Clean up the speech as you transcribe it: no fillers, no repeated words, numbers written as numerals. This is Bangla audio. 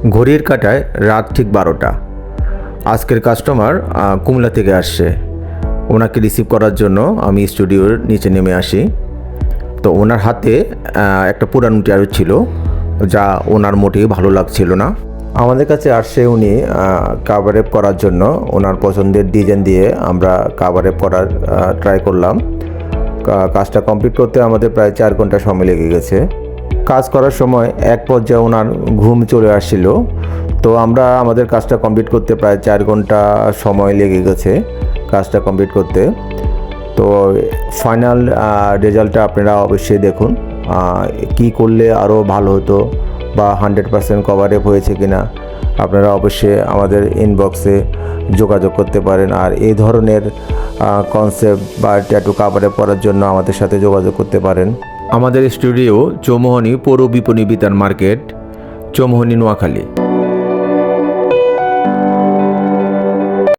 ঘড়ির কাঁটায় রাত ঠিক 12টা। আজকের কাস্টমার কুমিল্লা থেকে আসছে। ওনাকে রিসিভ করার জন্য আমি স্টুডিওর নিচে নেমে আসি। তো ওনার হাতে একটা পুরানো টায়ার ছিল, যা ওনার মোটেই ভালো লাগছিল না। আমাদের কাছে আসছে উনি কাভারেপ করার জন্য। ওনার পছন্দের ডিজাইন দিয়ে আমরা কাভারেপ করার ট্রাই করলাম। কাজটা কমপ্লিট করতে আমাদের প্রায় 4 ঘন্টা সময় লেগে গেছে। কাজ করার সময় এক পর্যায়ে ওনার ঘুম চলে আসছিল। তো আমরা আমাদের কাজটা কমপ্লিট করতে প্রায় 4 ঘন্টা সময় লেগে গেছে কাজটা কমপ্লিট করতে। তো ফাইনাল রেজাল্টটা আপনারা অবশ্যই দেখুন। কি করলে আরও ভালো হতো বা 100% কভারেপ হয়েছে কিনা আপনারা অবশ্যই আমাদের ইনবক্সে যোগাযোগ করতে পারেন। আর এই ধরনের কনসেপ্ট বা ট্যাটু কভারেপ করার জন্য আমাদের সাথে যোগাযোগ করতে পারেন। আমাদের স্টুডিও চৌমোহনী পৌর বিপণী বিতান মার্কেট, চৌমোহনী, নোয়াখালী।